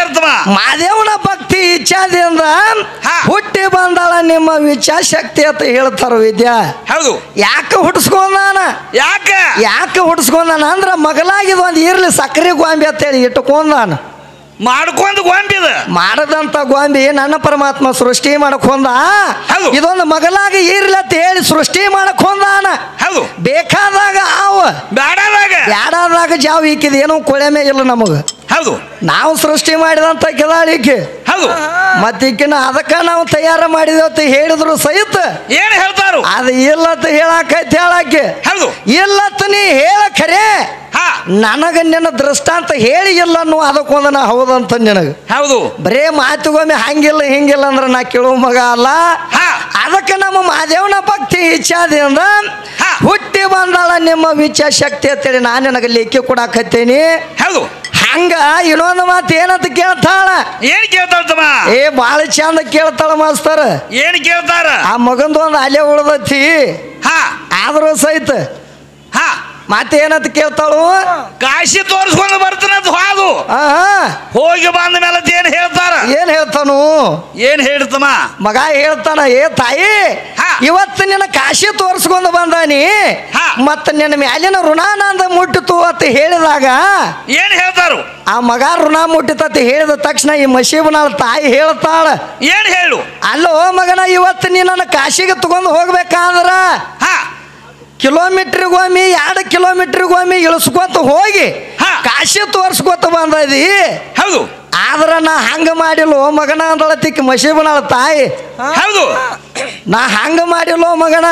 ಹೇಳ್ತಮ್ಮ ಮಾದೇವನ ಭಕ್ತಿ ಇಚ್ಛಾದಿಂದ ಹುಟ್ಟಿ ಬಂದಾಳ ನಿಮ್ಮ ವಿಚಾರಶಕ್ತಿ ಅಂತ ಹೇಳ್ತಾರ ವಿದ್ಯಾ. ಹೌದು. ಯಾಕೆ ಹುಟ್ಟಿಸ್ಕೊಂಡಾನ? ಯಾಕೆ ಹುಟ್ಟಿಸ್ಕೊಂಡಾನ ಅಂದ್ರ ಮಗಲಾಗಿದ್ ಒಂದ್ ಇರ್ಲಿ ಸಕ್ಕರೆ ಗೋಂಬಿ ಅಂತೇಳಿ ಇಟ್ಟುಕೊಂಡಾನ. ಮಾಡ್ಕೊಂಡ್ ಗೊಂಬಿದ ಮಾಡದಂತ ಗೋಂಬಿ ನನ್ನ ಪರಮಾತ್ಮ ಸೃಷ್ಟಿ ಮಾಡಕ್ ಹೊಂದ. ಇದೊಂದು ಮಗಲಾಗಿ ಇರ್ಲಿ ಅಂತ ಹೇಳಿ ಸೃಷ್ಟಿ ಮಾಡಕ್ ಹೊಂದಾನ. ಬೇಕಾದಾಗ ಆವ ಬ್ಯಾಡಾದಾಗ ಜಾವ್ ಈಕಿದ ಏನೋ ಕೊಳೆಮೆ ಇಲ್ಲ ನಮಗ. ಹೌದು. ನಾವು ಸೃಷ್ಟಿ ಮಾಡಿದಂತ ಕೆದಾಳಿಕೆ. ಹೌದು. ಮತ್ತಿಕ್ಕಿನ ಅದಕ್ಕ ನಾವು ತಯಾರು ಮಾಡಿದೇವತ್ತ ಹೇಳಿದ್ರು ಸಹಿತ ಏನ್ ಹೇಳ್ತಾರು ಅದು ಇಲ್ಲತ್ತ ಹೇಳಾಕೈತಿ. ಹೇಳಕ್ಕೆ ಇಲ್ಲತ್ತ ನೀ ಹೇಳ ಖರೆ ನನಗ ನಿನ್ನ ದೃಷ್ಟಾಂತ ಹೇಳಿ ಇಲ್ಲ ಅನ್ನೋ ಅದಕ್ಕೊಂದ ನಾ ಹೌದಂತ ನಿನಗ. ಹೌದು. ಬರೇ ಮಾತುಗೊಮ್ಮೆ ಹಂಗಿಲ್ಲ ಹಿಂಗಿಲ್ಲ ಅಂದ್ರ ನಾ ಕೇಳುವ ಮಗ ಅಲ್ಲ. ಅದಕ್ಕೆ ನಮ್ಮ ಮಾದೇವನ ಭಕ್ತಿ ಇಚ್ಛಾದಿಂದ ಹುಟ್ಟಿ ಬಂದಾಳ ನಿಮ್ಮ ವಿಚಾರಶಕ್ತಿ ಅಂತೇಳಿ ನಾನು ನಿನಗೆ ಲೇಖಿ ಕೊಡಾಕತ್ತೇನಿ. ಹೌದು. ಹಂಗ ಇನ್ನೊಂದು ಮಾತು ಏನಂತ ಕೇಳ್ತಾಳ? ಏನ್ ಕೇಳ್ತಾಳ? ಬಾಳ ಚಂದ ಕೇಳ್ತಾಳ ಮಾಸ್ತರ. ಏನ್ ಕೇಳ್ತಾರ? ಆ ಮಗಂದು ಒಂದು ಅಲೆ ಉಳ್ದತಿ ಆದ್ರೂ ಸಹಿತ ಮತ್ತೇನಂತ ಕೇಳ್ತಾಳು? ಕಾಶಿ ತೋರಿಸ್ಕೊಂಡು ಬರ್ತಾನಂತ ಹಾದು ಹೋಗಿ ಬಂದ ಮೇಲೆ ಏನ್ ಹೇಳ್ತಾರ? ಏನ್ ಹೇಳ್ತಾನು? ಏನ್ ಹೇಳ್ತಮ್ಮ ಮಗ ಹೇಳ್ತಾನ, ಏ ತಾಯಿ ಇವತ್ತು ನಿನ್ನ ಕಾಶಿ ತೋರಿಸ್ಕೊಂಡು ಬಂದಾನಿ ಮತ್ತ ನಿನ್ನ ಮ್ಯಾಲಿನ ಋಣಾನಂದ ಮುಟ್ಟಿತು ಅಂತ ಹೇಳಿದಾಗ ಏನ್ ಹೇಳ್ತಾರು? ಆ ಮಗ ಋಣ ಮುಟ್ಟಿತತಿ ಹೇಳಿದ ತಕ್ಷಣ ಈ ಮಶೀಬನಾಳ ತಾಯಿ ಹೇಳ್ತಾಳ, ಏನ್ ಹೇಳು? ಅಲ್ಲೋ ಮಗನ ಇವತ್ತು ನೀ ನನ್ನ ಕಾಶಿಗೆ ತಗೊಂಡು ಹೋಗ್ಬೇಕಾದ್ರ ಕಿಲೋಮೀಟ್ರಿಗೊಮ್ಮೆ 2 ಕಿಲೋಮೀಟ್ರಿಗೊಮ್ಮೆ ಇಳಿಸ್ಕೊತ ಹೋಗಿ ಕಾಶಿ ತೋರ್ಸ್ಕೊತ ಬಂದದಿ. ಹೌದು. ಆದ್ರ ನಾ ಹಂಗ ಮಾಡಿಲ್ಲೋ ಮಗನ ಅಂದಳತಿಕ್ ಮಶೀಬನಾಳ ತಾಯಿ. ಹೌದು. ನಾ ಹಂಗ ಮಾಡಿಲ್ಲೋ ಮಗನ.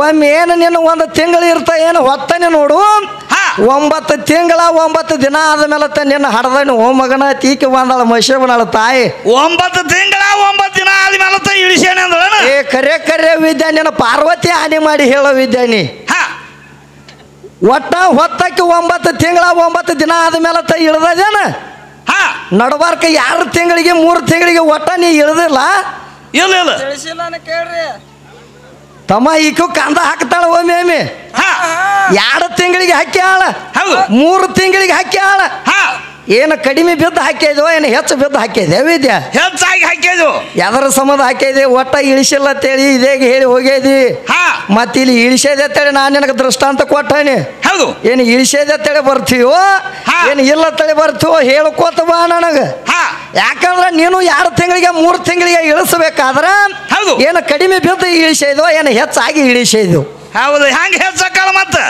ಒಮ್ಮೆ ಏನು ನಿನ್ನ 1 ತಿಂಗಳು ಇರ್ತ ಏನು ಹೊತ್ತನೆ ನೋಡು 9 ತಿಂಗಳ 9 ದಿನ ಆದ್ಮೇಲೆ ನಿನ್ನ ಹಡದನು ಓ ಮಗನ ತೀಕಿ ಬಂದಾಳ ಮಶೀಬನಾಳ ತಾಯಿ. 9 ತಿಂಗಳ 9 ದಿನ ಆದ್ಮೇಲೆ ಇಳಿಸೇನೆ ಅಂದ. ಏ ಕರೆ ಕರೆ ವಿದ್ಯಾ ನಿನ್ನ ಪಾರ್ವತಿ ಹಾನಿ ಮಾಡಿ ಹೇಳೋ ವಿದ್ಯಾನಿ. ಒಟ್ಟ ಹೊತ್ತಕ್ಕೆ 9 ತಿಂಗಳ 9 ದಿನ ಆದ್ಮೇಲೆ ಇಳ್ದೇನ ನಡಬಾರ್ಕ 2 ತಿಂಗಳಿಗೆ 3 ತಿಂಗಳಿಗೆ ಒಟ್ಟ ನೀ ಇಳ್ದಿಲ್ಲ. ಇಲ್ಲ ತಮ್ಮ ಈಕು ಕಂದ ಹಾಕ್ತಾಳ ಒಮ್ಮೆ 2 ತಿಂಗಳಿಗೆ ಹಾಕಿ ಆಳ 3 ತಿಂಗಳಿಗೆ ಹಾಕಿ ಆಳ. ಏನು ಕಡಿಮೆ ಬಿದ್ದು ಹಾಕಿದ್ವೋ ಏನು ಹೆಚ್ಚು ಬಿದ್ದು ಹಾಕಿದೆ ವಿದ್ಯಾ? ಹೆಚ್ಚಾಗಿ ಹಾಕಿದ್ವು. ಎದರ ಸಂಬಂಧ ಹಾಕಿದೆ? ಒಟ್ಟ ಇಳಿಸಿಲ್ಲ ಅಂತೇಳಿ ಇದೇಗ ಹೇಳಿ ಹೋಗ್ಯದಿ. ಮತ್ತೆ ಇಲ್ಲಿ ಇಳಿಸೇದೆ ಅಂತೇಳಿ ನಾನು ನಿನಗೆ ದೃಷ್ಟಾಂತ ಕೊಟ್ಟೇನಿ. ಹೌದು. ಏನು ಇಳಿಸೇದೆ ಅಂತೇಳಿ ಬರ್ತೀವೋ ಏನು ಇಲ್ಲ ಅಂತೇಳಿ ಬರ್ತೀವೋ ಹೇಳ್ಕೋತ ಬಾ ನನಗೆ. ಯಾಕಂದ್ರೆ ನೀನು 2 ತಿಂಗಳಿಗೆ 3 ತಿಂಗಳಿಗೆ ಇಳಿಸಬೇಕಾದ್ರ ಏನು ಕಡಿಮೆ ಬಿದ್ದು ಇಳಿಸಿದ್ವೋ ಏನು ಹೆಚ್ಚಾಗಿ ಇಳಿಸಿದ್ವು. ಹೌದು. ಹೆಂಗೆ ಹೆಚ್ಚಾಕಲ್ಲ ಮತ್ತೆ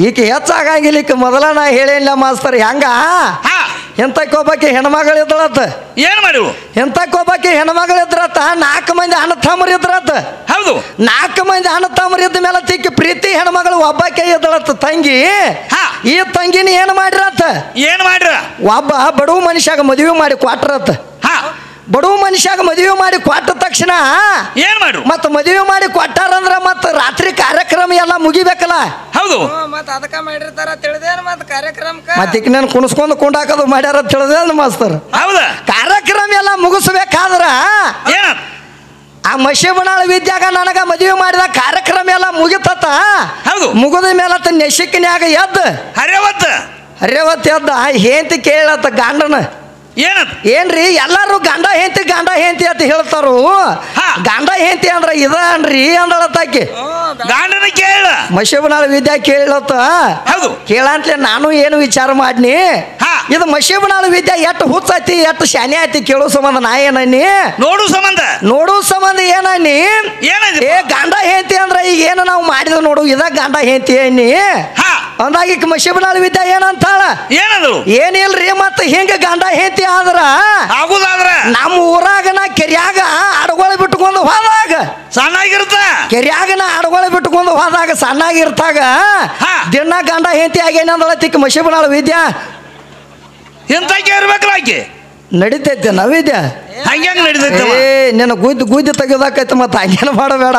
ಈಕೆ ಹೆಚ್ಚಾಗಂಗಿಲ್ಲ. ಈಕೆ ಮೊದಲ ನಾ ಹೇಳಿಲ್ಲ ಮಾಸ್ತರ್ ಹೆಂಗ ಎಂತಕ್ಕೊಬ್ಬಾಕಿ ಹೆಣ್ಮಗಳಿದ್ರತ್ತ. ಏನ್ ಮಾಡಿವು? ಎಂತಕ್ಕೊಬ್ಬಾಕಿ ಹೆಣ್ಮಗಳಿದ್ರತ್ತ 4 ಮಂದಿ ಅಣ್ಣ ತಮ್ಮರಿದ್ರತ್ತ. ಹೌದು. 4 ಮಂದಿ ಅಣ್ಣ ತಮ್ಮರಿದ್ದ ಮೇಲೆ ತಿಕ್ಕಿ ಪ್ರೀತಿ ಹೆಣ್ಮಗಳು ಒಬ್ಬಾಕೆ ಇದ್ದಳತ್ತ ತಂಗಿ. ಈ ತಂಗಿನ ಏನ್ ಮಾಡಿರತ್ತ? ಏನ್ ಮಾಡ್ರ? ಒಬ್ಬ ಬಡವ ಮನುಷ್ಯಾಗ ಮದುವೆ ಮಾಡಿ ಕೊಟ್ರತ್ತ. ಬಡವ ಮನುಷ್ಯಾಗ ಮದುವೆ ಮಾಡಿ ಕೊಟ್ಟ ತಕ್ಷಣ ಏನ್ ಮಾಡ್ರು? ಮತ್ತ ಮದುವೆ ಮಾಡಿ ಕೊಟ್ಟಾರಂದ್ರ ಮತ್ತ ರಾತ್ರಿ ಕಾರ್ಯಕ್ರಮ ಎಲ್ಲ ಮುಗಿಬೇಕಲ್ಲ. ಹೌದು. ಅದಕ್ಕ ಮಾಡಿರ್ತಾರ ತಿಳಿದೇನ ಮತ್ತ ಕಾರ್ಯಕ್ರಮಕ್ಕ ಮತ್ತೆ ಈಗ ನಾನು ಕುಣಿಸ್ಕೊಂಡು ಕುಂಡಾಕೋದು ಮಾಡ್ಯಾರ ತಿಳಿದೇನ ಮಾಸ್ತರ್? ಹೌದಾ? ಕಾರ್ಯಕ್ರಮ ಎಲ್ಲ ಮುಗಿಸ್ಬೇಕಾದ್ರ ಆ ಮಶೀಬನಾಳ ವಿದ್ಯಾಗ ನನಗ ಮದುವೆ ಮಾಡಿದ ಕಾರ್ಯಕ್ರಮ ಎಲ್ಲ ಮುಗಿತತ್ತ. ಮುಗಿದ ಮೇಲೆ ನೆಶಿಕಿನ್ಯಾಗ ಎದ್ದು ಹರ್ಯವತ್ ಎದ್ದ ಹೇಂತಿ ಕೇಳತ್ತ ಗಂಡನ. ಏನ್ರಿ ಎಲ್ಲಾರು ಗಂಡ ಹೆಂತಿ ಅಂತ ಹೇಳ್ತಾರು. ಗಂಡ ಹೆಂತಿ ಅಂದ್ರ ಇದನ್ರಿ ಅಂದಳತ್ತಾಕಿ. ಗಂಡನ ಕೇಳ ಮಶೀಬನಾಳ ವಿದ್ಯಾ ಕೇಳತ್ತ. ಕೇಳಂತ್ಲೆ ನಾನು ಏನು ವಿಚಾರ ಮಾಡ್ನಿ. ಇದು ಮಶೀಬನಾಳ ವಿದ್ಯಾ ಎಷ್ಟು ಹುಚ್ಚೈತಿ ಎಷ್ಟು ಶಾನೆ ಐತಿ ಕೇಳೋ ಸಂಬಂಧ ನಾ ಏನನ್ನಿ ನೋಡು ಸಂಬಂಧ ಏನನ್ನಿ. ಏ ಗಂಡ ಹೆಂತಿ ಅಂದ್ರ ಈಗ ಏನು ನಾವು ಮಾಡಿದ ನೋಡು ಇದ ಗಂಡ ಹೆಂತಿ ಅನ್ನಿ ಅಂದಾಗ ಈಗ ಮಶೀಬನಾಳ ವಿದ್ಯಾ ಏನಂತಾಳ? ಏನಿಲ್ರಿ ಮತ್ತ ಹಿಂಗ ಗಂಡ ಹೆಂತಿ ಆದ್ರ ನಮ್ಮ ಊರಾಗ ನಾ ಕೆರ್ಯಾಗ ಅಡಗೋಳ ಬಿಟ್ಕೊಂಡು ಹೋದಾಗ ಸಣ್ಣಾಗಿರ್ತ ಕೆರ್ಯಾಗ ನಾ ಅಡಗೋಳ ಬಿಟ್ಕೊಂಡು ಹೋದಾಗ ಸಣ್ಣಾಗಿರ್ತಾಗ ದಿನ ಗಂಡ ಹೆಂತಿ ಆಗೇನ ಅಂದಳತಿಕ್ ಮಶೀಬನಾಳ ವಿದ್ಯಾ. ಎಂತಾಕೆ ಇರ್ಬೇಕಲ್ಲ ಆಕೆ ನಡಿತೈತೆ ನವಿದ್ಯಾ? ಹಂಗ್ಯಾಂಗ ನಡಿತೈತೆ? ನಿನ್ನ ಗುದ್ದಿ ತೆಗೆದಾಕೈತೆ ಮತ್ತ ಹಂಗೇನ ಮಾಡಬೇಡ.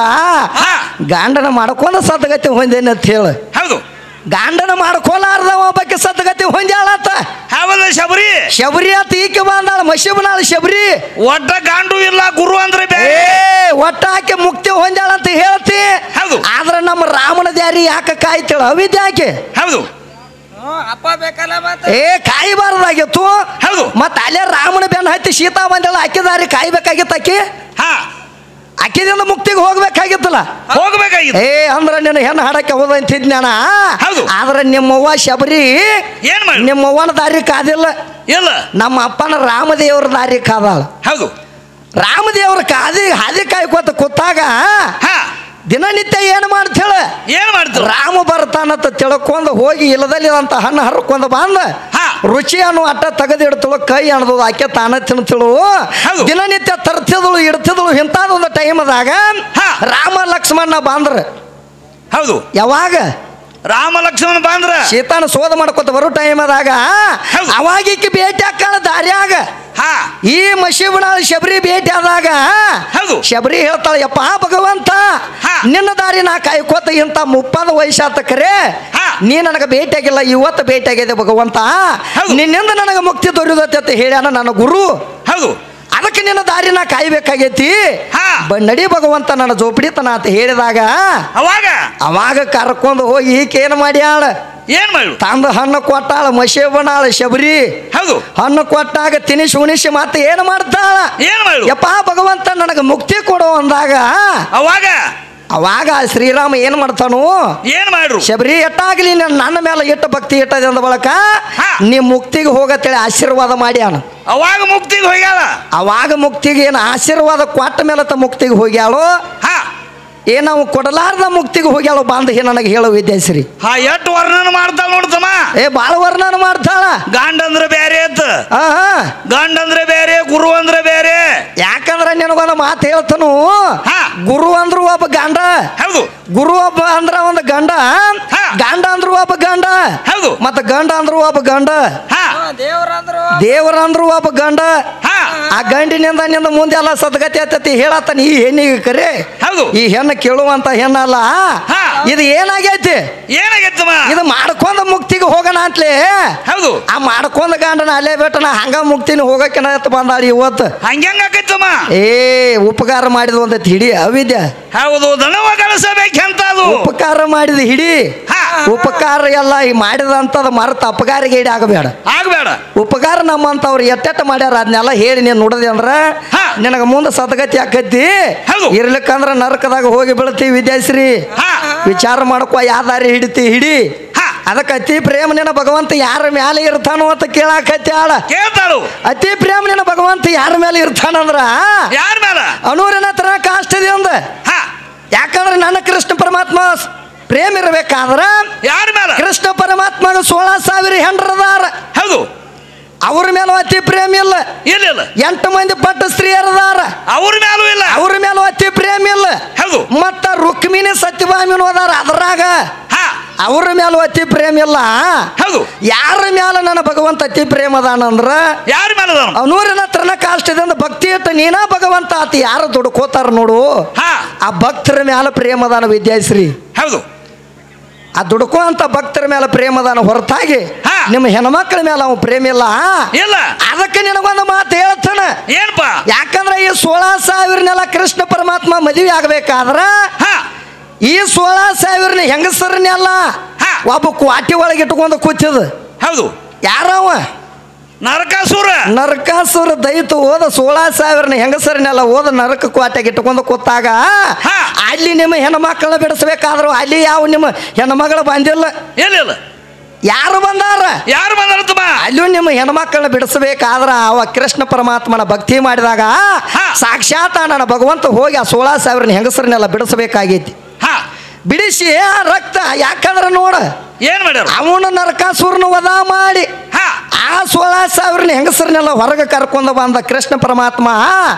ಗಂಡನ ಮಾಡ್ಕೊಂಡ ಸದ್ಗತಿ ಹೊಂದೇನೆ ಅಂತ ಹೇಳ. ಹೌದು. ಗಂಡನ ಮಾಡ್ಕೊಲಾರ್ದ ಒಬ್ಬಕ್ಕೆ ಸದ್ಗತಿ ಹೊಂದ್ಯಾಳತ್ತ. ಶಬರಿ ಅಂತ ಈಕೆ ಬಂದಾಳ ಮಶೀಬನಾಳ ಶಬರಿ. ಒಟ್ಟ ಗಂಡು ಇಲ್ಲ ಗುರು ಅಂದ್ರೆ ಒಟ್ಟ ಆಕೆ ಮುಕ್ತಿ ಹೊಂದ್ಯಾಳಂತ ಹೇಳ್ತಿ. ಆದ್ರ ನಮ್ಮ ರಾಮನ ದ್ಯಾರಿ ಯಾಕೆ ಕಾಯ್ತಾಳ ಅವಿದ್ಯಾಕೆ? ಹೌದು. ಅಪ್ಪ ಬೇಕಲ್ಲ ಕಾಯಬಾರ್ದಾಗಿತ್ತು. ಮತ್ತ ಅಲ್ಲೇ ಹೆಣ್ಣು ಹತ್ತಿ ಶೀತಾ ಬಂದೆಲ್ಲ ಅಕ್ಕಿ ದಾರಿ ಕಾಯ್ಬೇಕಾಗಿತ್ತು ಆಕಿ ಅಕ್ಕಿದಿಂದ ಮುಕ್ತಿಗೆ ಹೋಗ್ಬೇಕಾಗಿತ್ತಲ್ಲ ಹೋಗ್ಬೇಕಾಗಿತ್ತು ಅಂದ್ರೆ ನೀನು ಹೆಣ್ಣು ಹಾಡಕ್ಕೆ ಹೋದಂತಿದ್ ನಾನ ಆದ್ರೆ ನಿಮ್ಮವ್ವ ಶಬರಿ ನಿಮ್ಮವ್ವನ ದಾರಿ ಕಾದಿಲ್ಲ ಇಲ್ಲ ನಮ್ಮ ಅಪ್ಪನ ರಾಮದೇವ್ರ ದಾರಿ ಕಾದಾಳ ಹೌದು ರಾಮದೇವ್ರ ಹಾದಿ ಕಾಯ್ಕೋತ ಕೂತಾಗ ದಿನನಿತ್ಯ ಏನು ಮಾಡ್ತೇಳ ರಾಮ ಬರ್ತಾನಂತ ತಿಳ್ಕೊಂಡು ಹೋಗಿ ಇಲ್ಲದಲ್ಲಿ ಅಂತ ಹಣ್ಣು ಹರ್ಕೊಂಡು ಬಂದ ರುಚಿ ಅನ್ನೋ ಅಟ್ಟ ತೆಗೆದಿಡ್ತಳು ಕೈ ಅಣದು ಆಕೆ ತಾನ ತಿನ್ತಳು ದಿನನಿತ್ಯ ತರ್ತಿದಳು ಇಡ್ತಿದಳು ಇಂಥದೊಂದು ಟೈಮ್ದಾಗ ರಾಮ ಲಕ್ಷ್ಮಣ ಬಂದ್ರ ಹೌದು ಯಾವಾಗ ರಾಮ ಲಕ್ಷ್ಮಣ ಬಂದ್ರ ಸೀತಾನ ಸೋದ ಮಾಡ್ಕೊತ ಬರೋ ಟೈಮ್ದಾಗ ಅವಾಗ ಈಕಿ ಭೇಟಿ ಹಾಕಳ ದಾರ್ಯಾಗ ಈ ಮಶಿಬನಾಳ ಶಬರಿ ಭೇಟಿ ಆದಾಗ ಶಬರಿ ಹೇಳ್ತಾಳ ಯಪ್ಪ ಭಗವಂತ ನಿನ್ನ ದಾರಿ ನಾ ಕಾಯ್ಕೋತ ಇಂತ 30 ವಯಸ್ಸಾತ ಕರೆ ನೀ ನನಗೆ ಭೇಟಿಯಾಗಿಲ್ಲ ಇವತ್ತು ಭೇಟಿಯಾಗಿದೆ ಭಗವಂತ ನಿನ್ನಿಂದ ನನಗೆ ಮುಕ್ತಿ ದೊರೆಯುದತ್ತೆ ಅಂತ ಹೇಳ್ಯಾನ ನನ್ನ ಗುರು ಹೌದು ಅದಕ್ಕೆ ನಿನ್ನ ದಾರಿ ನಾ ಕಾಯ್ಬೇಕಾಗೈತಿ ನಡಿ ಭಗವಂತ ನನ್ನ ಜೋಪಡಿತನ ಅಂತ ಹೇಳಿದಾಗ ಅವಾಗ ಕರ್ಕೊಂಡು ಹೋಗಿ ಈಕೆ ಏನು ಮಾಡ್ಯಾಳ ತಂದ ಹಣ್ಣು ಕೊಟ್ಟಾಳ ಮಶೇಬನಾಳ ಶಬರಿ ಹಣ್ಣು ಕೊಟ್ಟಾಗ ತಿನಿಸಿ ಉಣಿಸಿ ಮತ್ತೆ ಏನು ಮಾಡ್ತಾಳ ಯಪ್ಪ ಭಗವಂತ ನನಗೆ ಮುಕ್ತಿ ಕೊಡು ಅಂದಾಗ ಅವಾಗ ಶ್ರೀರಾಮ ಏನ್ ಮಾಡ್ತಾನು ಶಬರಿ ಎಟ್ಟಾಗ್ಲಿ ನನ್ನ ಮೇಲೆ ಇಟ್ಟ ಭಕ್ತಿ ಇಟ್ಟದ ಅಂದ ಬಳಕ ನೀ ಮುಕ್ತಿಗೆ ಹೋಗತ್ತೇಳಿ ಆಶೀರ್ವಾದ ಮಾಡ್ಯಾನ ಅವಾಗ ಮುಕ್ತಿಗೆ ಏನು ಆಶೀರ್ವಾದ ಕೊಟ್ಟ ಮೇಲೆ ಮುಕ್ತಿಗೆ ಹೋಗ್ಯಾಳು ನಾವು ಕೊಡಲಾರ್ದ ಮುಕ್ತಿಗೆ ಹೋಗ್ಯಾಳು ಬಾಂಧ ನನಗೆ ಹೇಳೋ ವಿದ್ಯಾಶ್ರೀ ಎಷ್ಟು ವರ್ಣನ ಮಾಡ್ತಾಳ ನೋಡ್ತಮ್ಮ ಬಾಳ ವರ್ಣನ ಮಾಡ್ತಾಳ ಗಂಡ ಅಂದ್ರೆ ಬೇರೆ ಗಂಡ ಅಂದ್ರೆ ಬೇರೆ ಗುರು ಅಂದ್ರೆ ಬೇರೆ ಯಾಕಂದ್ರೆ ನಿನಗೊಂದು ಮಾತು ಹೇಳ್ತಾನು ಗುರು ಅಂದ್ರು ಒಬ್ಬ ಗಂಡ ಗುರು ಒಬ್ಬ ಅಂದ್ರ ಒಂದು ಗಂಡ ಗಂಡ ಅಂದ್ರು ಒಬ್ಬ ಗಂಡ ಮತ್ತ ಗಂಡ ಅಂದ್ರು ಒಬ್ಬ ಗಂಡ ದೇವರಂದ್ರು ಒಬ್ಬ ಗಂಡ ಆ ಗಂಡಿನಿಂದ ನಿಂದ ಮುಂದೆ ಎಲ್ಲ ಸದ್ಗತಿ ಆತತಿ ಹೇಳತ್ತಾನ ಈ ಹೆಣ್ಣಿಗೆ ಕರೆ ಈ ಹೆಣ್ಣು ಕೇಳುವಂತ ಹೆಣ್ಣಲ್ಲ ಇದು ಏನಾಗೈತಿ ಇದು ಮಾಡ್ಕೊಂಡ ಮುಕ್ತಿಗೆ ಹೋಗೋಣ ಅಂತಲೇ ಆ ಮಾಡ್ಕೊಂಡ ಗಂಡನ ಅಲ್ಲೇ ಬಿಟ್ಟನ ಹಂಗ ಮುಕ್ತಿನ ಹೋಗಕ್ಕೆ ಬಂದಾಳ ಇವತ್ತು ಹಂಗಂಗಾಕೈತಮ್ಮ ಉಪಕಾರ ಮಾಡಿದ ಒಂದ ಹಿಡಿ ಅವಿದ್ಯ ಹೌದು ದಣವ ಗಳಿಸಬೇಕಂತ ಉಪಕಾರ ಮಾಡಿದ ಹಿಡಿ ಉಪಕಾರ ಎಲ್ಲ ಈ ಮಾಡಿದಂತದ ಮರೆತ ಅಪಕಾರಿಗೆ ಹಿಡಿ ಆಗಬೇಡ ಉಪಕಾರ ನಮ್ಮಂತವ್ರು ಎಟ್ಟೆಟ್ಟ ಮಾಡ್ಯಾರ ಅದನ್ನೆಲ್ಲ ಹೇಳಿ ನೀನ್ ನೋಡದೆ ಅಂದ್ರ ನಿನಗ ಮುಂದೆ ಸದ್ಗತಿ ಆಕೈತಿ ಇರ್ಲಿಕ್ಕಂದ್ರ ನರಕದಾಗ ಹೋಗಿ ಬೀಳ್ತಿ ವಿದ್ಯಾಶ್ರೀ ವಿಚಾರ ಮಾಡ್ಕೊ ಯಾವ ದಾರಿ ಹಿಡಿತಿ ಹಿಡಿ ಅದಕ್ಕೆ ಅತಿ ಪ್ರೇಮ ನಿನ್ನ ಭಗವಂತ ಯಾರ ಮೇಲೆ ಇರ್ತಾನೋ ಅಂತ ಕೇಳಾಕತ್ತಾಳ ಅತಿ ಪ್ರೇಮ ನಿನ್ನ ಭಗವಂತ ಯಾರ ಮೇಲೆ ಇರ್ತಾನಂದ್ರ ಅನೂರಿನ ತರ ಕಾಷ್ಟದಿ ಅಂದ ಯಾಕಂದ್ರೆ ನನ್ನ ಕೃಷ್ಣ ಪರಮಾತ್ಮ ಪ್ರೇಮ ಇರ್ಬೇಕಾದ್ರ ಯಾರ ಮೇಲೆ ಕೃಷ್ಣ ಪರಮಾತ್ಮಗ 16,000 ಹೆಂಡ್ರದಾರ ಅವ್ರ ಮೇಲೂ ಅತಿ ಪ್ರೇಮ ಇಲ್ಲ 8 ಮಂದಿ ಪಟ್ಟ ಸ್ತ್ರೀಯರದಾರ ಅವ್ರ ಮೇಲೂ ಅತಿ ಪ್ರೇಮ ಇಲ್ಲ ಮತ್ತ ರುಕ್ಮಿಣಿ ಸತ್ಯಭಾಮಿನೂ ಅದಾರ ಅದ್ರಾಗ ಅವ್ರ ಮೇಲೂ ಅತಿ ಪ್ರೇಮ ಇಲ್ಲ ಯಾರ ಮ್ಯಾಲ ನನ್ನ ಭಗವಂತ ಅತಿ ಪ್ರೇಮ ಅದಾನಂದ್ರ ನೂರಿನ ತ್ರನ ಕಾಷ್ಟದಿಂದ ಭಕ್ತಿ ಇಟ್ಟ ನೀನಾ ಭಗವಂತ ಆತ ಯಾರು ದುಡ್ಕೋತಾರ ನೋಡು ಆ ಭಕ್ತರ ಮ್ಯಾಲ ಪ್ರೇಮ ಅದಾನ ವಿದ್ಯಾಶ್ರೀ ಆ ದುಡ್ಕೋ ಅಂತ ಭಕ್ತರ ಮೇಲೆ ಪ್ರೇಮದಾನ ಹೊರತಾಗಿ ನಿಮ್ಮ ಹೆಣ್ಮಕ್ಳ ಮೇಲೆ ಅವ ಪ್ರೇಮ ಇಲ್ಲ ಅದಕ್ಕೆ ನಿನಗೊಂದು ಮಾತು ಹೇಳ್ತಾನ ಯಾಕಂದ್ರೆ ಈ 16,000 ಕೃಷ್ಣ ಪರಮಾತ್ಮ ಮದುವೆ ಆಗ್ಬೇಕಾದ್ರ ಈ 16,000 ಹೆಂಗಸರನ್ನೆಲ್ಲ ಒಬ್ಬ ಕ್ವಾಟಿ ಒಳಗೆ ಇಟ್ಕೊಂಡು ಕೂತಿದ ಯಾರವ ನರಕಾಸುರ ದೈತು ಹೋದ 16,000 ಹೆಂಗಸರನ್ನೆಲ್ಲ ಹೋದ ನರಕ ಕ್ವಾಟ್ಯಾಗ ಇಟ್ಕೊಂಡು ಕೂತಾಗ ಅಲ್ಲಿ ನಿಮ್ಮ ಹೆಣ್ಮಕ್ಳನ್ನ ಬಿಡಿಸ್ಬೇಕಾದ್ರು ಅಲ್ಲಿ ಯಾವ ನಿಮ್ಮ ಹೆಣ್ಮಗಳು ಬಂದಿಲ್ಲ ಯಾರು ಬಂದಾರ ಅಲ್ಲೂ ನಿಮ್ಮ ಹೆಣ್ಮಕ್ಳನ್ನ ಬಿಡಿಸಬೇಕಾದ್ರ ಅವ ಕೃಷ್ಣ ಪರಮಾತ್ಮನ ಭಕ್ತಿ ಮಾಡಿದಾಗ ಸಾಕ್ಷಾತ್ ನನ್ನ ಭಗವಂತ ಹೋಗಿ ಆ 16,000 ಹೆಂಗಸರನ್ನೆಲ್ಲ ಬಿಡಿಸಬೇಕಾಗೈತಿ ಬಿಡಿಸಿ ಆ ರಕ್ತ ಯಾಕಂದ್ರೆ ನೋಡ ಅವನ ನರಕಾಸುರನ ವಧ ಮಾಡಿ ಆ 16,000 ಹೆಂಗಸರನ್ನೆಲ್ಲ ಹೊರಗೆ ಕರ್ಕೊಂಡು ಬಂದ ಕೃಷ್ಣ ಪರಮಾತ್ಮ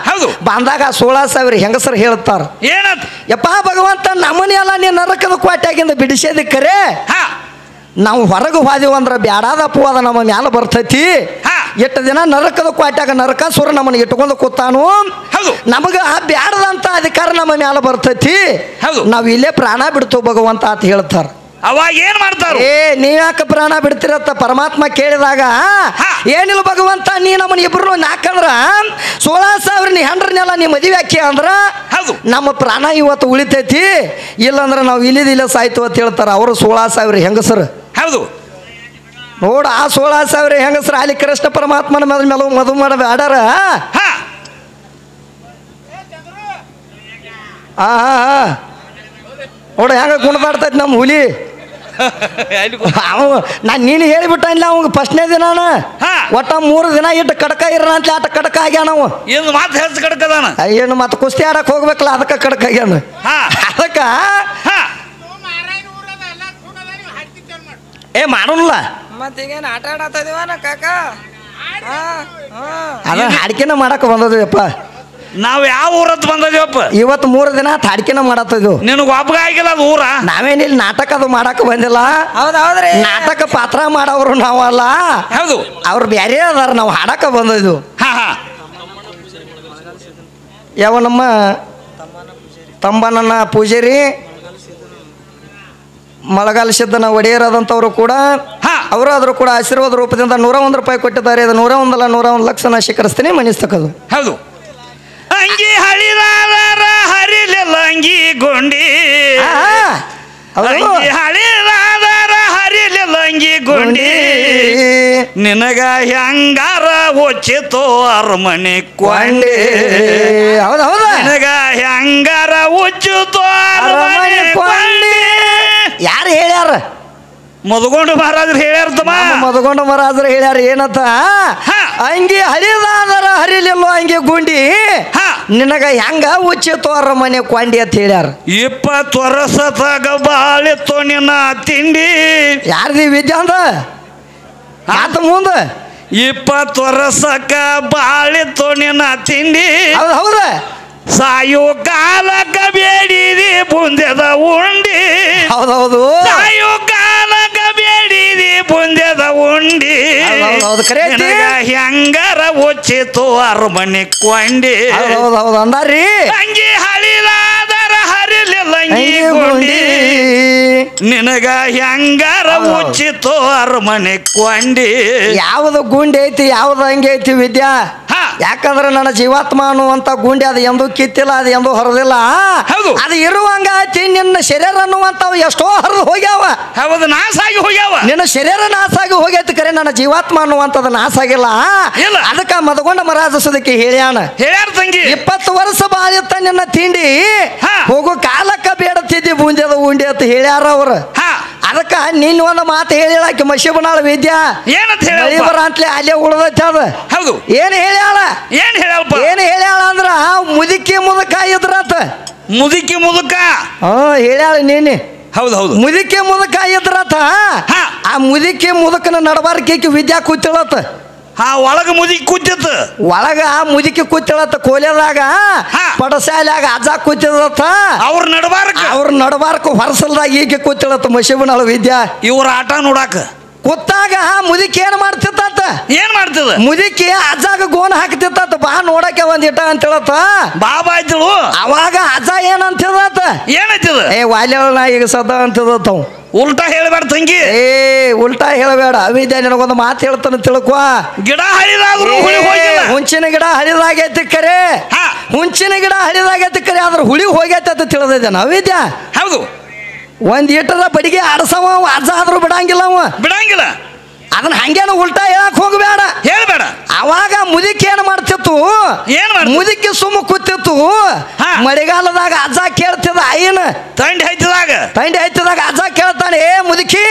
ಬಂದಾಗ 16,000 ಹೆಂಗಸರು ಹೇಳ್ತಾರ ಯಪ್ಪ ಭಗವಂತ ನಮ್ಮನೆಲ್ಲ ನೀ ನರಕದ ಕ್ವಾಟ್ಯಾಗಿಂದ ಬಿಡಿಸೋದಿ ಕರೆ ನಾವು ಹೊರಗೆ ಹೋದಿವಂದ್ರ ಬ್ಯಾಡಾದ ಅಪವಾದ ನಮ್ಮ ಮ್ಯಾಲ ಬರ್ತೈತಿ ಎಷ್ಟು ದಿನ ನರಕದ ಕ್ವಾಟ್ಯಾಗ ನರಕಾಸುರ ನಮ್ಮನ್ನ ಇಟ್ಕೊಂಡು ಕೂತಾನು ನಮಗ ಬ್ಯಾಡದಂತ ಅಧಿಕಾರ ನಮ್ಮ ಮ್ಯಾಲ ಬರ್ತೈತಿ ನಾವ್ ಇಲ್ಲೇ ಪ್ರಾಣ ಬಿಡ್ತು ಭಗವಂತ ಅಂತ ಹೇಳ್ತಾರ ಅವಾಗ ಏನ್ ಮಾಡ್ತಾರ ನೀವ್ ಯಾಕೆ ಪ್ರಾಣ ಬಿಡ್ತಿರತ್ತ ಪರಮಾತ್ಮ ಕೇಳಿದಾಗ ಏನಿಲ್ಲ ಭಗವಂತ ನೀ ನಮ್ಮನ್ನ ಇಬ್ರು ನಾಕಂದ್ರ 16,000 ಹೆಂಡ್ರನ್ನೆಲ್ಲ ನೀ ಮದುವೆ ಹಾಕಿ ಅಂದ್ರ ನಮ್ಮ ಪ್ರಾಣ ಇವತ್ತು ಉಳಿತೈತಿ ಇಲ್ಲಂದ್ರ ನಾವು ಇಲ್ಲಿದಿಲ್ಲ ಸಾಯ್ತು ಅಂತ ಹೇಳ್ತಾರ ಅವರು 16,000 ಹೆಂಗಸರು ನೋಡ ಆ 16,000 ಹೆಂಗಸ್ರ ಅಲ್ಲಿ ಕೃಷ್ಣ ಪರಮಾತ್ಮನ ಮೇಲೆ ಮದು ಮಾಡ ಆಡಾರ. ನೋಡ ಹೆಂಗ ಕುಣಿದಾಡ್ತೈತಿ ನಮ್ಮ ಹುಲಿ. ನಾನು ನೀನು ಹೇಳಿಬಿಟ್ಟ ಇಲ್ಲ ಅವಂಗ ಫಸ್ಟ್ನೇ ದಿನ ಒಟ್ಟ 3 ದಿನ ಇಟ್ಟು ಕಡಕ ಇರೋಣ ಅಂತ ಆಟ ಕಡಕ ಆಗ್ಯಾನ ನಾವು. ಏನು ಮಾತು ಹೆಚ್ಚು ಕಡಕದಾನ ಏನು ಮತ್ತೆ ಕುಸ್ತಿ ಆಡಕ್ ಹೋಗ್ಬೇಕಲ್ಲ ಅದಕ್ಕೆ ಕಡಕ ಆಗ್ಯಾನ. ಅದಕ್ಕ ಮಾಡೋಲ್ಲ ಮತ್ತೀಗೇನು ಆಟ ಆಡತ್ತದಿವನ ಕಾಕ ಅದ ಹಾಡಿಕೆನ ಮಾಡಕ್ ಬಂದದ್ವಿಪ್ಪ. ನಾವ್ ಯಾವ ಊರತ್ ಬಂದದಿವಪ್ಪ ಇವತ್ತು 3 ದಿನ ಹಾಡಿಕೆನ ಮಾಡತ್ತದು. ನಿನಗ ಒಬ್ಬಗ ಆಗಿಲ್ಲ ಅದು ಊರ. ನಾವೇನಿಲ್ಲ ನಾಟಕ ಅದು ಮಾಡಕ್ ಬಂದಿಲ್ಲ. ಹೌದೌದ್ರಿ ನಾಟಕ ಪಾತ್ರ ಮಾಡವ್ರು ನಾವಲ್ಲ. ಹೌದು ಅವ್ರು ಬ್ಯಾರೆ ಅದಾರ, ನಾವು ಹಾಡಕ ಬಂದದ್ದು. ಯಾವ ನಮ್ಮ ತಂಬನನ್ನ ಪೂಜಾರಿ ಮಳಗಾಲ ಸಿದ್ದನ ಒಡೆಯರಾದಂಥವ್ರು ಕೂಡ ಅವರು ಆದರೂ ಕೂಡ ಆಶೀರ್ವಾದ ರೂಪದಿಂದ 101 ರೂಪಾಯಿ ಕೊಟ್ಟಿದ್ದಾರೆ. ಅದು 101 ಅಲ್ಲ 101 ಲಕ್ಷ ನಾ ಶೇಖರಿಸ್ತೀನಿ ಮನಿಸ್ತಕ್ಕದು. ಹೌದು ಅಂಗಿ ಹಳಿದಾದರ ಹರಿಲಿಲ್ಲ ಅಂಗಿ ಗುಂಡಿ, ಅಂಗಿ ಹಳಿದಾದರ ಹರಿಲಿಲ್ಲ ಅಂಗಿ ಗುಂಡಿ, ನಿನಗ ಹೆಂಗಾರ ಒಚ್ಚಿತೋ ಅರಮನೆ ಕೊಂಡಿ. ಹೌದೌದ ನಿನಗ ಹೆಂಗಾರ ಒಚ್ಚಿತೋ ಅರಮನೆ ಕೊಂಡಿ. ಯಾರು ಹೇಳ್ಯಾರ? ಮದುಗೊಂಡು ಮಹಾರಾಜರು ಹೇಳ್ಯಾರ. ಮದುಗೊಂಡು ಮಹಾರಾಜರು ಹೇಳ್ಯಾರ ಏನಂತ? ಅಂಗಿ ಹರಿದಾದರ ಹರಿಲಿಲ್ಲ ಅಂಗಿ ಗುಂಡಿ, ನಿನಗ ಹೆಂಗ ಉಚ್ಚಿತ್ತು ಅರಮನೆ ಕೊಂಡಿ ಅಂತ ಹೇಳ್ಯಾರ. 20 ವರ್ಷದಾಗ ಬಾಳಿತ್ತು ನಿನ್ನ ತಿಂಡಿ. ಯಾರ್ದಿ ವಿದ್ಯಾ ಅಂದ ಆತ ಮುಂದ 20 ವರ್ಷಕ್ಕ ಬಾಳಿತ್ತು ನಿನ್ನ ತಿಂಡಿ. ಹೌದು ಹೌದ ಸಾಯೋ ಕಾಲಕ್ಕ ಬೇಡಿದಿ ಬುಂದೆದ ಉಂಡಿ. ಹೌದೌದು ಸಾಯೋ ಕಾಲಕ್ಕ ಬೇಡಿದಿ ಬುಂದೆದ ಉಂಡಿ. ಹೆಂಗಾರ ಒಚ್ಚಿತು ಅರಮನೆ ಕೊಂಡಿ. ಹೌದೌದು ಅಂದಾರ್ರಿ. ಅಂಗಿ ಹಳಿದಾದರ ಹರಿಲಿಲ್ಲ ಅಂಗಿ ಗುಂಡಿ, ನಿನಗ ಹೆಂಗಾರ ಉಚ್ಚಿತು ಅರಮನೆ ಕೊಂಡಿ. ಯಾವ್ದು ಗುಂಡಿ ಐತಿ ಯಾವ್ದು ಹಂಗೆ ಐತಿ ವಿದ್ಯಾ? ಯಾಕಂದ್ರೆ ನನ್ನ ಜೀವಾತ್ಮ ಅನ್ನುವಂತ ಗುಂಡಿ ಅದು ಎಂದೂ ಕಿತ್ತಿಲ್ಲ, ಅದು ಎಂದೂ ಹೊರದಿಲ್ಲ. ಅದು ಇರುವಂಗ ಐತಿ. ನಿನ್ನ ಶರೀರ ಅನ್ನುವಂಥವು ಎಷ್ಟೋ ಹರಿದು ಹೋಗ್ಯಾವ. ಹೌದು ನಾಶ ಆಗಿ ಹೋಗ್ಯಾವ. ನಿನ್ನ ಶರೀರ ನಾಶ ಆಗಿ ಹೋಗೈತಿ, ಕರೆ ನನ್ನ ಜೀವಾತ್ಮ ಅನ್ನುವಂಥದ್ದು ನಾಶ ಆಗಿಲ್ಲ. ಅದಕ್ಕ ಮದಗೊಂಡ ಮರಾಜಸದಕ್ಕೆ ಹೇಳ್ಯಾನ ತಂಗಿ 20 ವರ್ಷ ಬಾಳಿತ್ತ ನಿನ್ನ ತಿಂಡಿ, ಹೋಗೋ ಕಾಲಕ್ಕ ಬೇಡತ್ತಿದ್ದಿ ಬುಂದೆದ ಉಂಡಿ ಅಂತ ಹೇಳ್ಯಾರ ಅವ್ರು. ಅದಕ್ಕ ನಿನ್ನ ಒಂದು ಮಾತು ಹೇಳಿಳಾಕಿ ಮಶಿಬನಾಳ ವಿದ್ಯಾ ಏನಂತ ಹೇಳಿಬರ ಅಂತಲೇ ಅಲ್ಲೇ ಉಳ್ದೈತಿ ಅದ. ಹೌದು ಏನ್ ಹೇಳ್ಯಾಳ? ಏನ್ ಹೇಳ್ಯಾಳ ಅಂದ್ರ ಮುದುಕಿ ಮುದುಕ ಇದ್ರತ. ಮುದುಕಿ ಮುದುಕ ಹೇಳ್ಯಾಳ ನೀನೆ. ಹೌದು ಹೌದು ಮುದುಕಿ ಮುದುಕ ಇದ್ರತ. ಆ ಮುದುಕಿ ಮುದುಕನ ನಡಬಾರ್ಕಿ ವಿದ್ಯಾ ಕೂತಿಳತ್ತ. ಒಳಗ ಮುದುಕಿ ಕೂತಿತ್ತು. ಒಳಗ ಮುದುಕಿ ಕೂತಿಳತ್ತ. ಕೋಲೆದಾಗ ಪಡಸಾಲ್ಯಾಗ ಅಜ್ಜ ಕೂತಿದತ್ತ. ಅವ್ರ ನಡಬಾರ್ಕ ಹೊರಸಲ್ದಾಗ ಈಕೆ ಕೂತಿಳತ್ತ ಮಶಿಬನಾಳ ವಿದ್ಯಾ. ಇವ್ರ ಆಟ ನೋಡಾಕ ಕೂತಾಗ ಮುದುಕಿ ಏನ್ ಮಾಡ್ತಿತ್ತ? ಏನ್ ಮಾಡ್ತದ? ಮುದುಕಿ ಅಜ್ಜಾಗ ಗೋನ್ ಹಾಕ್ತಿತ್ತ. ಬಾ ನೋಡಕ್ಕೆ ಒಂದಿಟ ಅಂತ ಹೇಳತ್ತ. ಬಾಬಾ ಆಯ್ತಳು. ಅವಾಗ ಅಜ್ಜ ಏನಂತಿದತ್ತ? ಏನಂತಿದ? ವಾಲ್ಯಳ ಈಗ ಸದ ಅಂತಿದತ್ತವ್. ಉಲ್ಟಾ ಹೇಳಬೇಡ ತಂಗಿ. ಉಲ್ಟಾ ಹೇಳಬೇಡ. ಅವಿದ್ಯಾ ನಿನಗೊಂದು ಮಾತು ಹೇಳ್ತಾನ ತಿಳ್ಕೊ. ಗಿಡ ಹರಿದಾದ್ರು ಹುಂಚಿನ ಗಿಡ ಹರಿದಾಗೈತಿ ಕರೆ. ಹುಂಚಿನ ಗಿಡ ಹರಿದಾಗೈತಿ ಕರೆ, ಆದ್ರ ಹುಳಿ ಹೋಗೈತೆ ಅಂತ ತಿಳಿದಿದ್ದಾನ ಅವಿದ್ಯಾ. ಹೌದು ಒಂದ್ ಈಟರ ಬಡಿಗೆ ಆಡ್ಸವ ಅಜ್ಜ ಆದ್ರೂ ಬಿಡಂಗಿಲ್ಲ ಅವ. ಬಿಡಂಗಿಲ್ಲ. ಅದನ್ನ ಹಂಗೇನು ಉಲ್ಟಾ ಹೇಳಕ್ ಹೋಗ್ಬೇಡ. ಹೇಳ್ಬೇಡ. ಅವಾಗ ಮುದುಕಿ ಏನ್ ಮಾಡ್ತಿತ್ತು? ಮುದುಕಿ ಸುಮ್ಮ ಕೂತಿತ್ತು. ಮಳೆಗಾಲದಾಗ ಅಜ್ಜ ಕೇಳ್ತಿದ ಅಯ್ಯನ. ತಂಡಿ ಹೈತಿದಾಗ ಅಜ್ಜ ಕೇಳ್ತಾನೆ, ಏ ಮುದುಕಿ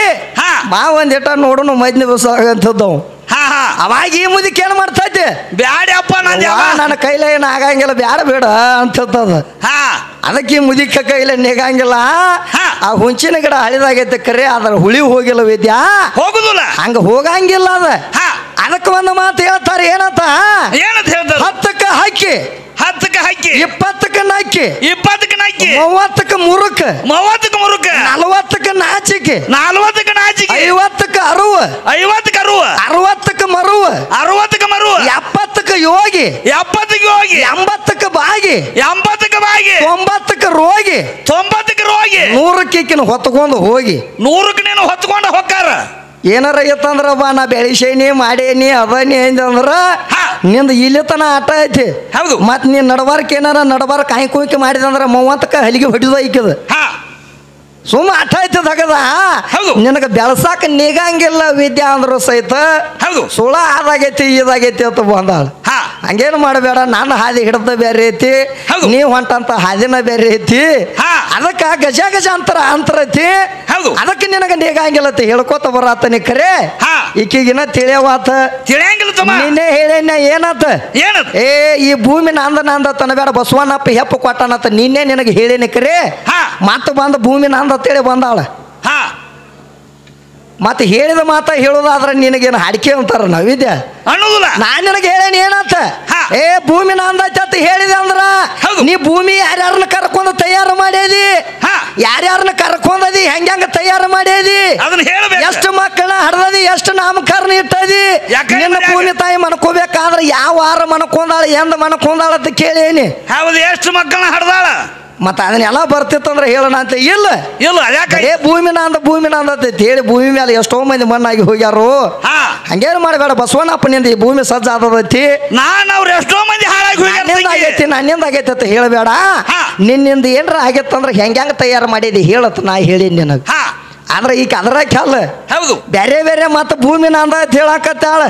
ಬಾ ಒಂದಿಟ ನೋಡೋಣ ಮದ್ನಿ ಬಸ್ ಆಗಂತದ್ದವು. ಅವಾಗ ಈ ಮುದುಕಿ ಏನ್ ಮಾಡ್ತೈತಿ? ಬ್ಯಾಡಪ್ಪ ನನ್ನ ಕೈಲೇ ಏನ್ ಆಗಂಗಿಲ್ಲ, ಬ್ಯಾಡ ಬೇಡ ಅಂತದ. ಅದಕ್ಕೆ ಈ ಮುದುಕ ಕೈಲೇ ನಿಗಂಗಿಲ್ಲ. ಆ ಹುಂಚಿನ ಗಿಡ ಹಳಿದಾಗೈತೆ ಕರೆ, ಅದ್ರ ಹುಳಿ ಹೋಗಿಲ್ಲ ವಿದ್ಯಾ. ಹೋಗುದಿಲ್ಲ, ಹಂಗ ಹೋಗಂಗಿಲ್ಲ ಅದ. ಅದಕ್ಕೆ ಒಂದು ಮಾತು ಹೇಳ್ತಾರೆ ಏನಂತ? 10ಕ್ಕೆ ಹಾಕಿ 20ಕ್ಕೆ ನಾಕಿ 30ಕ್ಕೆ ಮುರುಕ 40ಕ್ಕೆ ನಾಚಿಕೆ 50ಕ್ಕೆ ಅರುವ 60ಕ್ಕೆ ಮರುವ 70ಕ್ಕೆ ಯೋಗಿ 80ಕ್ಕೆ ಬಾಗಿ 90ಕ್ಕೆ ರೋಗಿ 100ಕ್ಕೆ ಹೊತ್ಕೊಂಡು ಹೋಗಿ 100ಕ್ಕೆ ನೀನು ಹೊತ್ಕೊಂಡು ಹೋಗ್ತಾರ. ಏನಾರ ಇತ್ತಂದ್ರ ಬಾ ನಾ ಬೆಳಿಸೇನಿ ಮಾಡೇನಿ ಅದನಿ ಅಂದ್ರ ನಿಂದ ಇಲ್ಲಿತನ ಆಟ ಐತಿ. ಹೌದು. ಮತ್ ನೀನ್ ನಡಬಾರ್ಕ ಏನಾರ ನಡಬಾರ್ಕ ಕಾಯಿ ಕುಯ್ಕೆ ಮಾಡಿದಂದ್ರ 30ಕ್ಕೆ ಹಲಿಗೆ ಹೊಡಿದ ಐಕದ. ಸುಮ್ಮ ಅಟ್ಟ ಐತಿ ತಗದ ನಿನಗೆ ಬೆಳಸಾಕ ನಿಗಂಗಿಲ್ಲ ವಿದ್ಯೆ ಅಂದ್ರು ಸಹಿತ ಸುಳ ಅದಾಗೈತಿ ಇದಾಗೈತಿ ಅಂತ ಬಂದಾಳ ಹಂಗೇನು ಮಾಡಬೇಡ ನನ್ನ ಹಾದಿ ಹಿಡ್ದ ಬೇರೆ ಐತಿ ನೀವ್ ಹೊಂಟಂತ ಹಾದಿನ ಬೇರೆ ಐತಿ ಅದಕ್ಕ ಗಜ ಗಜ ಅಂತರ ಐತಿ ಅದಕ್ಕೆ ನಿನಗ ನಿಗಂಗಿಲ್ಲತಿ ಹೇಳ್ಕೋತ ಬರತ್ತ ಖರೆ ಈಕಿಗಿನ ತಿಳಿಯವಾತ ನಿನ್ನೆ ಹೇಳೇನ ಏನತ್ತ ಏ ಈ ಭೂಮಿ ನಂದ ತನಬೇಡ ಬಸವಣ್ಣಪ್ಪ ಹೆಪ್ಪ ಕೊಟ್ಟನತ್ತ ನಿನ್ನೆ ನಿನಗೆ ಹೇಳೇನಿ ಖರೆ ಮತ್ತ ಬಂದ ಭೂಮಿ ನಂದ ಅಂತೇಳಿ ಬಂದಾಳ ಮತ್ತೆ ಹೇಳಿದ ಮಾತ ಹೇಳೋದಾದ್ರ ನಿನಗೇನು ಹಾಡಿಕೆ ಅಂತಾರ ನಾವಿದ್ಯ ಅನ್ನೋದಿಲ್ಲ ನಾನ್ ನಿನಗೆ ಹೇಳೇನಿ ಏನಂತ ಏ ಭೂಮಿ ನಂದೈತ ಹೇಳಿದೆ ಅಂದ್ರ ನೀ ಭೂಮಿ ಯಾರ್ಯಾರನ್ನ ಕರ್ಕೊಂಡು ತಯಾರು ಮಾಡ್ಯದಿ ಯಾರ್ಯಾರನ್ನ ಕರ್ಕೊಂಡದಿ ಹೆಂಗ ತಯಾರು ಮಾಡ್ಯದಿ ಎಷ್ಟು ಮಕ್ಕಳನ್ನ ಹಡ್ದದಿ ಎಷ್ಟು ನಾಮಕರಣ ಇಟ್ಟದಿ ನಿನ್ನ ಭೂಮಿ ತಾಯಿ ಮನ್ಕೋಬೇಕಾದ್ರ ಯಾವ ವಾರ ಮನ್ಕೊಂದಾಳ ಎಂದ ಮನ್ಕೊಂದಾಳ ಅಂತ ಕೇಳೇನಿ ಹೌದು ಎಷ್ಟು ಮಕ್ಕಳನ್ನ ಹಡ್ದಾಳ ಮತ್ತ ಅದನ್ನೆಲ್ಲ ಬರ್ತಿತ್ತಂದ್ರೆ ಹೇಳೋಣ ಅಂತ ಇಲ್ಲ ಏ ಭೂಮಿ ನಂದೈತಿ ಹೇಳಿ ಭೂಮಿ ಮೇಲೆ ಎಷ್ಟೋ ಮಂದಿ ಮಣ್ಣಾಗಿ ಹೋಗ್ಯಾರು ಹಂಗೇನು ಮಾಡಬೇಡ ಬಸವಣ್ಣಪ್ಪನಿಂದ ಈ ಭೂಮಿ ಸಜ್ಜ ಆದದೈತಿ ಎಷ್ಟೋ ಮಂದಿ ಆಗೈತಿ ನನ್ನಿಂದ ಆಗೈತಿ ಅಂತ ಹೇಳಬೇಡ ನಿನ್ನಿಂದ ಏನ್ರ ಆಗೈತಂದ್ರೆ ಹೆಂಗ ತಯಾರು ಮಾಡಿದಿ ಹೇಳತ್ ನಾ ಹೇಳೀನಿ ನಿನಗ ಆದ್ರೆ ಈಗ ಅದ್ರ ಕೆಲ್ಲ ಬೇರೆ ಬೇರೆ ಮತ್ತ ಭೂಮಿ ನಂದ ಅಂತ ಹೇಳಕತ್ತಾಳ